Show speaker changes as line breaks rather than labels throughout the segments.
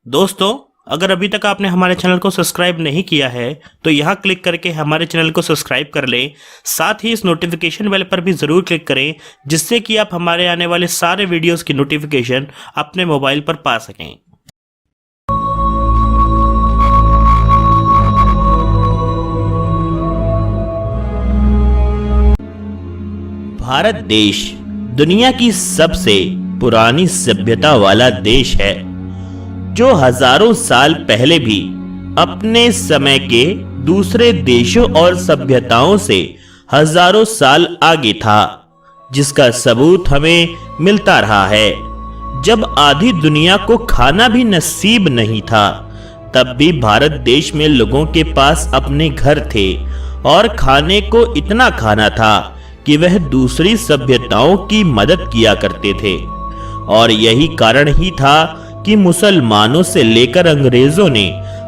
दोस्तों, अगर अभी तक आपने हमारे चैनल को सब्सक्राइब नहीं किया है तो यहाँ क्लिक करके हमारे चैनल को सब्सक्राइब कर लें। साथ ही इस नोटिफिकेशन बेल पर भी ज़रूर क्लिक करें, जिससे कि आप हमारे आने वाले सारे वीडियोस की नोटिफिकेशन अपने मोबाइल पर पा सकें। भारत देश दुनिया की सबसे पुरानी सभ्यता वाला देश है, जो हजारों साल पहले भी अपने समय के दूसरे देशों और सभ्यताओं से हजारों साल आगे था, जिसका सबूत हमें मिलता रहा है। जब आधी दुनिया को खाना भी नसीब नहीं था, तब भी भारत देश में लोगों के पास अपने घर थे और खाने को इतना खाना था कि वह दूसरी सभ्यताओं की मदद किया करते थे। और यही कारण ही था कि मुसलमानों से लेकर अंग्रेजों ने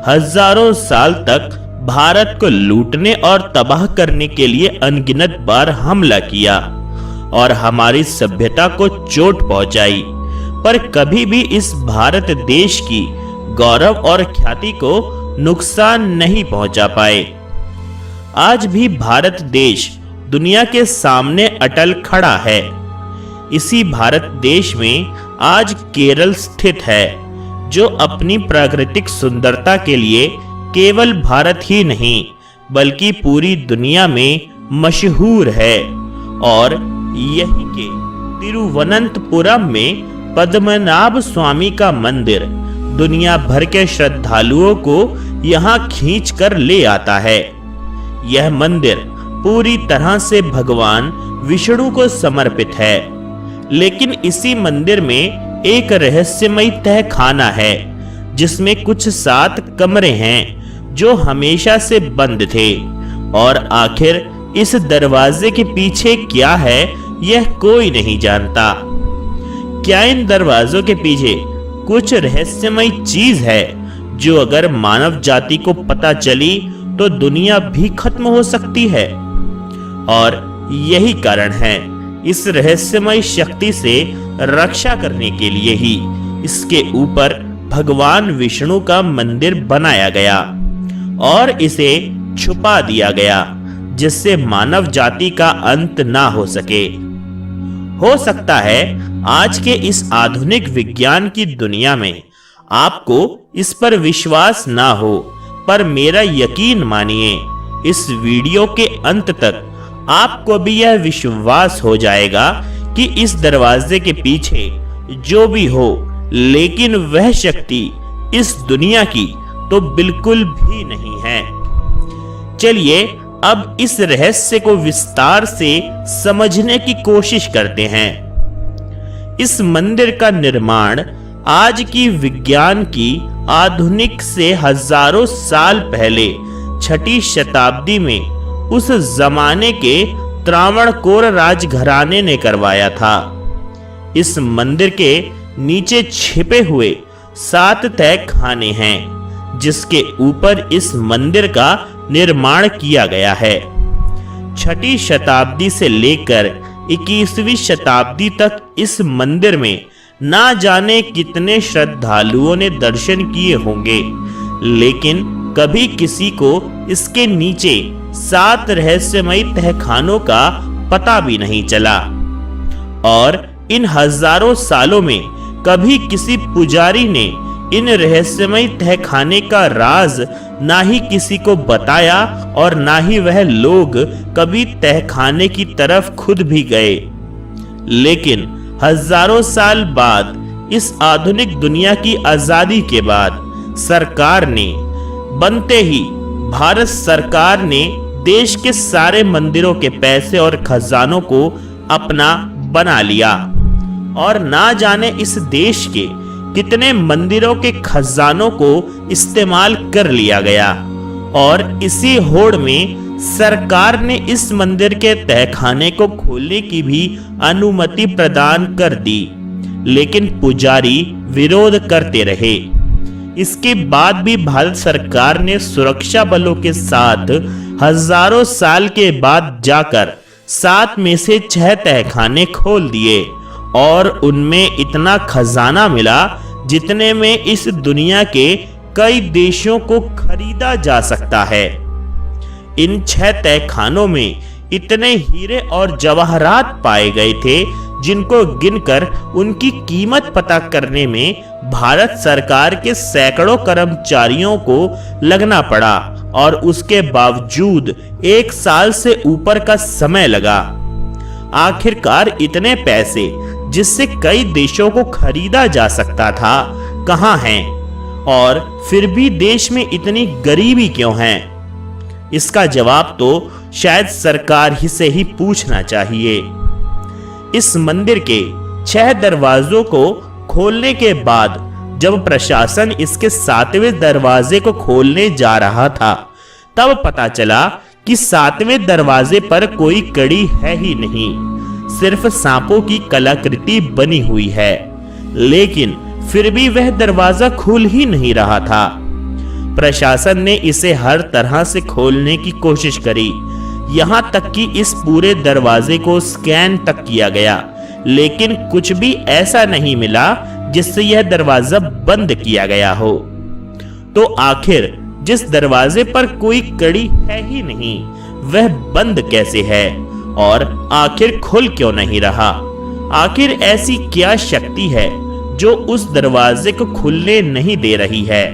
हजारों साल तक भारत को लूटने और तबाह करने के लिए अनगिनत बार हमला किया और हमारी सभ्यता को चोट पहुंचाई, पर कभी भी इस भारत देश की गौरव और ख्याति को नुकसान नहीं पहुंचा पाए। आज भी भारत देश दुनिया के सामने अटल खड़ा है। इसी भारत देश में आज केरल स्थित है, जो अपनी प्राकृतिक सुंदरता के लिए केवल भारत ही नहीं बल्कि पूरी दुनिया में मशहूर है। और यही के तिरुवनंतपुरम में पद्मनाभ स्वामी का मंदिर दुनिया भर के श्रद्धालुओं को यहाँ खींच कर ले आता है। यह मंदिर पूरी तरह से भगवान विष्णु को समर्पित है, लेकिन इसी मंदिर में एक रहस्यमय तहखाना है, जिसमें कुछ 7 कमरे हैं जो हमेशा से बंद थे। और आखिर इस दरवाजे के पीछे क्या है, यह कोई नहीं जानता। क्या इन दरवाजों के पीछे कुछ रहस्यमय चीज है, जो अगर मानव जाति को पता चली तो दुनिया भी खत्म हो सकती है? और यही कारण है, इस रहस्यमय शक्ति से रक्षा करने के लिए ही इसके ऊपर भगवान विष्णु का मंदिर बनाया गया और इसे छुपा दिया गया, जिससे मानव जाति का अंत ना हो सके। हो सकता है आज के इस आधुनिक विज्ञान की दुनिया में आपको इस पर विश्वास ना हो, पर मेरा यकीन मानिए, इस वीडियो के अंत तक आपको भी यह विश्वास हो जाएगा कि इस दरवाजे के पीछे जो भी हो, लेकिन वह शक्ति इस दुनिया की तो बिल्कुल भी नहीं है। चलिए अब इस रहस्य को विस्तार से समझने की कोशिश करते हैं। इस मंदिर का निर्माण आज की विज्ञान की आधुनिक से हजारों साल पहले 6ठी शताब्दी में उस जमाने के त्रावणकोर राजघराने ने करवाया था। इस मंदिर के नीचे छिपे हुए 7 तहखाने हैं, जिसके ऊपर इस मंदिर का निर्माण किया गया है। 6ठी शताब्दी से लेकर 21वीं शताब्दी तक इस मंदिर में ना जाने कितने श्रद्धालुओं ने दर्शन किए होंगे, लेकिन कभी किसी को इसके नीचे 7 रहस्यमय तहखानों का पता भी नहीं चला। और इन हजारों सालों में कभी किसी पुजारी ने इन रहस्यमय तहखाने का राज ना ही किसी को बताया और ना ही वह लोग कभी तहखाने की तरफ खुद भी गए। लेकिन हजारों साल बाद, इस आधुनिक दुनिया की आजादी के बाद, सरकार ने बनते ही भारत सरकार ने देश के सारे मंदिरों के पैसे और खजानों को अपना बना लिया और ना जाने इस देश के कितने मंदिरों के खजानों को इस्तेमाल कर लिया गया। और इसी होड़ में सरकार ने इस मंदिर के तहखाने को खोलने की भी अनुमति प्रदान कर दी, लेकिन पुजारी विरोध करते रहे। इसके बाद भी भारत सरकार ने सुरक्षा बलों के साथ हजारों साल के बाद जाकर 7 में से 6 तहखाने खोल दिए और उनमें इतना खजाना मिला जितने में इस दुनिया के कई देशों को खरीदा जा सकता है। इन 6 तहखानों में इतने हीरे और जवाहरात पाए गए थे जिनको गिनकर उनकी कीमत पता करने में भारत सरकार के सैकड़ों कर्मचारियों को लगना पड़ा और उसके बावजूद 1 साल से ऊपर का समय लगा। आखिरकार इतने पैसे जिससे कई देशों को खरीदा जा सकता था कहां हैं और फिर भी देश में इतनी गरीबी क्यों है? इसका जवाब तो शायद सरकार ही से ही पूछना चाहिए। इस मंदिर के 6 दरवाजों को खोलने के बाद जब प्रशासन इसके 7वें दरवाजे को खोलने जा रहा था तब पता चला कि 7वें दरवाजे पर कोई कड़ी है ही नहीं, सिर्फ सांपों की कलाकृति बनी हुई है। लेकिन फिर भी वह दरवाजा खुल ही नहीं रहा था। प्रशासन ने इसे हर तरह से खोलने की कोशिश करी, यहां तक कि इस पूरे दरवाजे को स्कैन तक किया गया, लेकिन कुछ भी ऐसा नहीं मिला जिससे यह दरवाजा बंद किया गया हो। तो आखिर जिस दरवाजे पर कोई कड़ी है ही नहीं वह बंद कैसे है और आखिर खुल क्यों नहीं रहा? आखिर ऐसी क्या शक्ति है जो उस दरवाजे को खुलने नहीं दे रही है?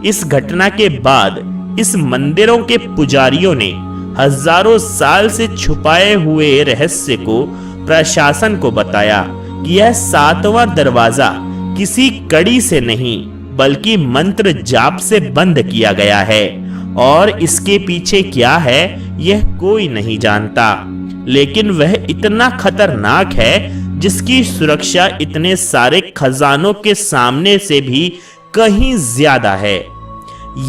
इस घटना के बाद इस मंदिरों के पुजारियों ने हजारों साल से छुपाए हुए रहस्य को प्रशासन को बताया कि यह 7वां दरवाजा किसी कड़ी से नहीं बल्कि मंत्र जाप से बंद किया गया है और इसके पीछे क्या है यह कोई नहीं जानता। लेकिन वह इतना खतरनाक है जिसकी सुरक्षा इतने सारे खजानों के सामने से भी कहीं ज्यादा है।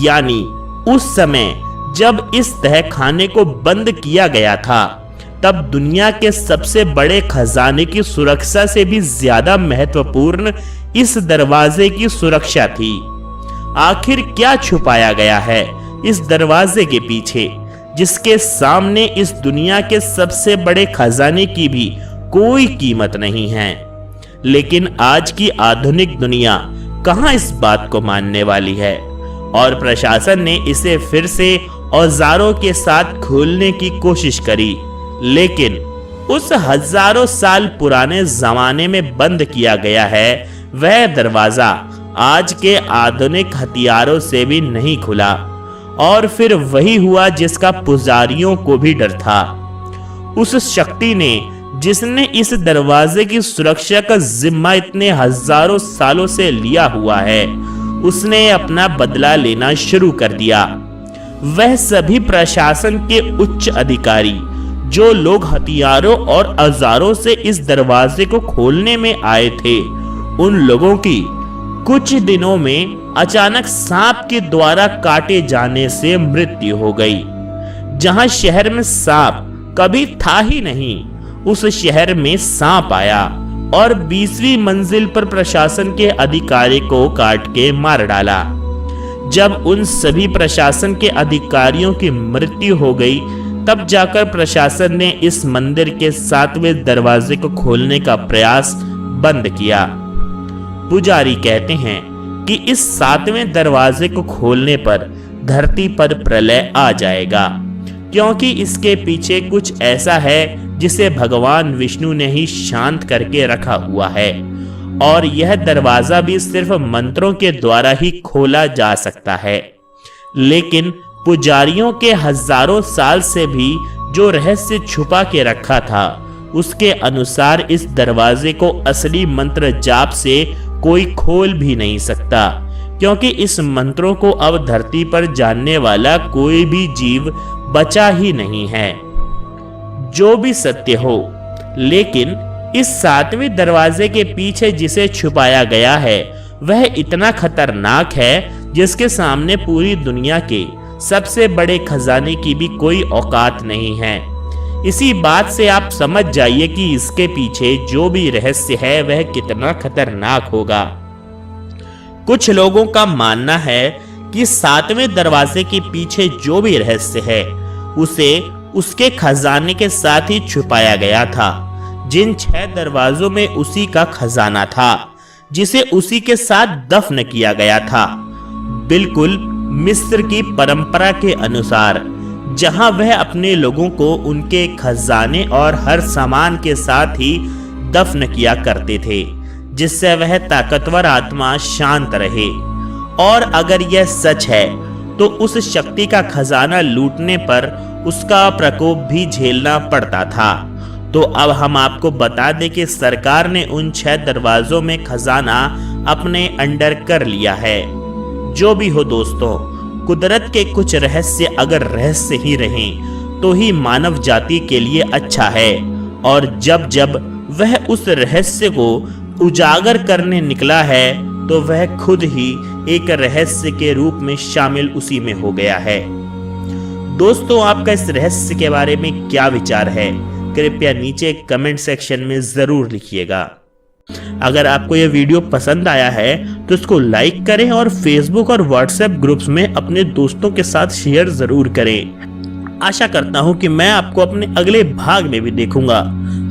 यानी उस समय जब इस तहखाने को बंद किया गया था तब दुनिया के सबसे बड़े खजाने की सुरक्षा से भी ज्यादा महत्वपूर्ण इस दरवाजे की सुरक्षा थी। आखिर क्या छुपाया गया है इस दरवाजे के पीछे जिसके सामने इस दुनिया के सबसे बड़े खजाने की भी कोई कीमत नहीं है? लेकिन आज की आधुनिक दुनिया कहां इस बात को मानने वाली है और प्रशासन ने इसे फिर से औजारों के साथ खोलने की कोशिश करी, लेकिन उस हजारों साल पुराने जमाने में बंद किया गया है वह दरवाजा आज के आधुनिक हथियारों से भी नहीं खुला। और फिर वही हुआ जिसका पुजारियों को भी डर था। उस शक्ति ने जिसने इस दरवाजे की सुरक्षा का जिम्मा इतने हजारों सालों से लिया हुआ है उसने अपना बदला लेना शुरू कर दिया। वह सभी प्रशासन के उच्च अधिकारी जो लोग हथियारों और औजारों से इस दरवाजे को खोलने में आए थे उन लोगों की कुछ दिनों में अचानक सांप के द्वारा काटे जाने से मृत्यु हो गई। जहां शहर में सांप कभी था ही नहीं उस शहर में सांप आया और 20वीं मंजिल पर प्रशासन के अधिकारी को काट के मार डाला। जब उन सभी प्रशासन के अधिकारियों की मृत्यु हो गई तब जाकर प्रशासन ने इस मंदिर के 7वें दरवाजे को खोलने का प्रयास बंद किया। पुजारी कहते हैं कि इस 7वें दरवाजे को खोलने पर धरती पर प्रलय आ जाएगा, क्योंकि इसके पीछे कुछ ऐसा है जिसे भगवान विष्णु ने ही शांत करके रखा हुआ है और यह दरवाजा भी सिर्फ मंत्रों के द्वारा ही खोला जा सकता है। लेकिन पुजारियों के हजारों साल से भी जो रहस्य छुपा के रखा था उसके अनुसार इस दरवाजे को असली मंत्र जाप से कोई खोल भी नहीं सकता, क्योंकि इस मंत्रों को अब धरती पर जानने वाला कोई भी जीव बचा ही नहीं है। जो भी सत्य हो, लेकिन इस 7वें दरवाजे के पीछे जिसे छुपाया गया है वह इतना खतरनाक है जिसके सामने पूरी दुनिया के सबसे बड़े खजाने की भी कोई औकात नहीं है। इसी बात से आप समझ जाइए कि इसके पीछे जो भी रहस्य है वह कितना खतरनाक होगा। कुछ लोगों का मानना है कि 7वें दरवाजे के पीछे जो भी रहस्य है उसे उसके खजाने के साथ ही छुपाया गया था। जिन 6 दरवाजों में उसी का खजाना था, जिसे उसी के साथ दफन किया गया था, बिल्कुल मिस्र की परंपरा के अनुसार, जहां वह अपने लोगों को उनके खजाने और हर सामान के साथ ही दफन किया करते थे, जिससे वह ताकतवर आत्मा शांत रहे। और अगर यह सच है तो उस शक्ति का खजाना लूटने पर उसका प्रकोप भी झेलना पड़ता था। तो अब हम आपको बता दें कि सरकार ने उन 6 दरवाजों में खजाना अपने अंडर कर लिया है। जो भी हो दोस्तों, कुदरत के कुछ रहस्य अगर रहस्य ही रहें तो ही मानव जाति के लिए अच्छा है, और जब जब वह उस रहस्य को उजागर करने निकला है तो वह खुद ही एक रहस्य के रूप में शामिल उसी में हो गया है। दोस्तों, आपका इस रहस्य के बारे में क्या विचार है, कृपया नीचे कमेंट सेक्शन में जरूर लिखिएगा। अगर आपको यह वीडियो पसंद आया है तो इसको लाइक करें और फेसबुक और व्हाट्सएप ग्रुप्स में अपने दोस्तों के साथ शेयर जरूर करें। आशा करता हूं कि मैं आपको अपने अगले भाग में भी देखूंगा।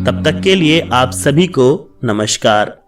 तब तक के लिए आप सभी को नमस्कार।